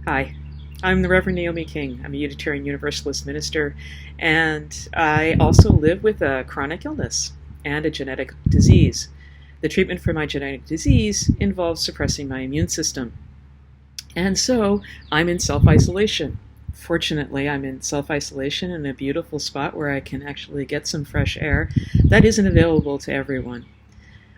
Hi, I'm the Reverend Naomi King. I'm a Unitarian Universalist minister, and I also live with a chronic illness and a genetic disease. The treatment for my genetic disease involves suppressing my immune system. And so I'm in self-isolation. Fortunately, I'm in self-isolation in a beautiful spot where I can actually get some fresh air. That isn't available to everyone.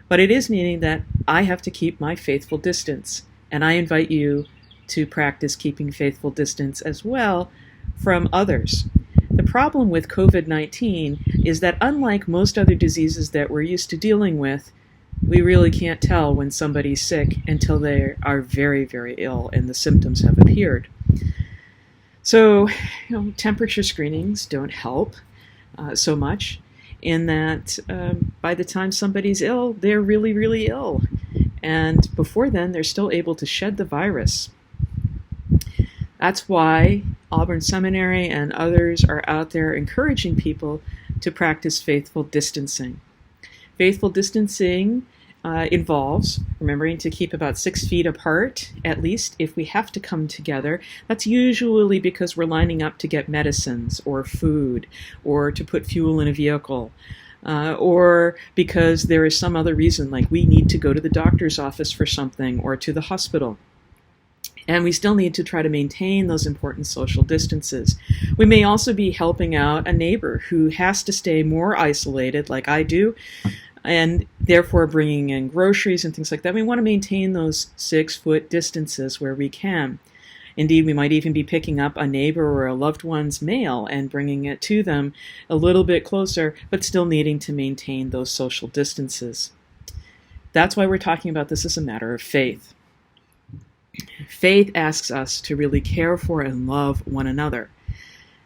But it is meaning that I have to keep my faithful distance, and I invite you to practice keeping faithful distance as well from others. The problem with COVID-19 is that unlike most other diseases that we're used to dealing with, we really can't tell when somebody's sick until they are very, very ill and the symptoms have appeared. So, temperature screenings don't help so much in that by the time somebody's ill, they're really, really ill. And before then, they're still able to shed the virus. That's why Auburn Seminary and others are out there encouraging people to practice faithful distancing. Faithful distancing involves remembering to keep about 6 feet apart, at least if we have to come together. That's usually because we're lining up to get medicines or food or to put fuel in a vehicle. Or because there is some other reason, like we need to go to the doctor's office for something or to the hospital. And we still need to try to maintain those important social distances. We may also be helping out a neighbor who has to stay more isolated, like I do, and therefore bringing in groceries and things like that. We want to maintain those 6-foot distances where we can. Indeed, we might even be picking up a neighbor or a loved one's mail and bringing it to them a little bit closer, but still needing to maintain those social distances. That's why we're talking about this as a matter of faith. Faith asks us to really care for and love one another,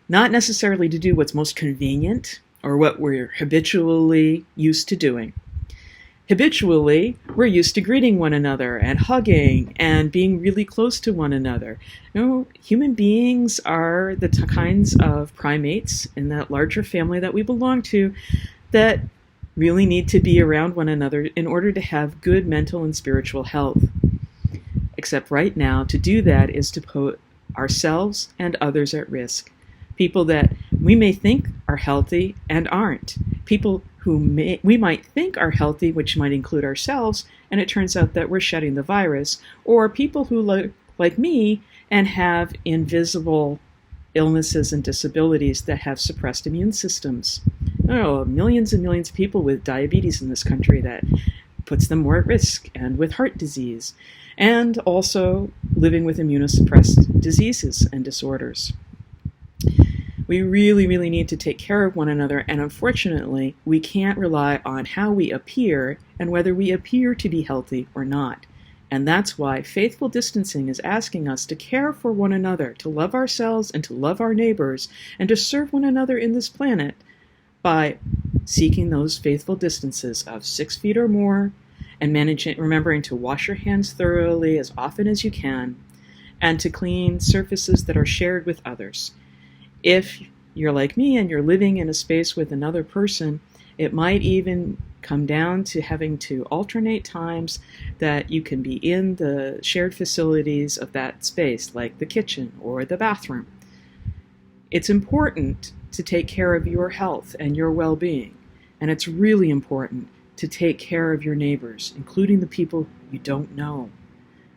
not necessarily to do what's most convenient or what we're habitually used to doing. Habitually, we're used to greeting one another and hugging and being really close to one another. Human beings are the kinds of primates in that larger family that we belong to that really need to be around one another in order to have good mental and spiritual health. Except right now, to do that is to put ourselves and others at risk. People that we may think are healthy and aren't. People who we might think are healthy, which might include ourselves, and it turns out that we're shedding the virus. Or people who look like me and have invisible illnesses and disabilities that have suppressed immune systems. Millions and millions of people with diabetes in this country that puts them more at risk, and with heart disease, and also living with immunosuppressed diseases and disorders. We really, really need to take care of one another, and unfortunately, we can't rely on how we appear and whether we appear to be healthy or not. And that's why faithful distancing is asking us to care for one another, to love ourselves and to love our neighbors, and to serve one another in this planet by seeking those faithful distances of 6 feet or more, and remembering to wash your hands thoroughly as often as you can, and to clean surfaces that are shared with others. If you're like me and you're living in a space with another person, it might even come down to having to alternate times that you can be in the shared facilities of that space, like the kitchen or the bathroom. It's important to take care of your health and your well-being, and it's really important to take care of your neighbors, including the people you don't know,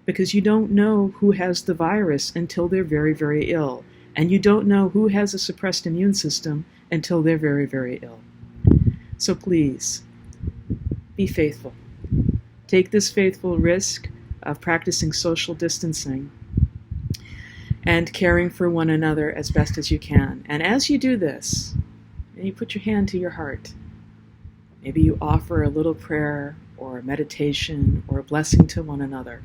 because you don't know who has the virus until they're very, very ill, and you don't know who has a suppressed immune system until they're very, very ill. So please, be faithful. Take this faithful risk of practicing social distancing and caring for one another as best as you can. And as you do this, you put your hand to your heart. Maybe you offer a little prayer or a meditation or a blessing to one another,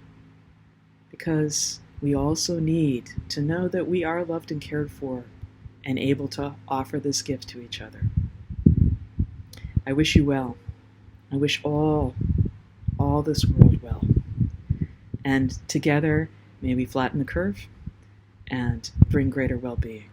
because we also need to know that we are loved and cared for and able to offer this gift to each other. I wish you well. I wish all this world well. And together, may we flatten the curve and bring greater well-being.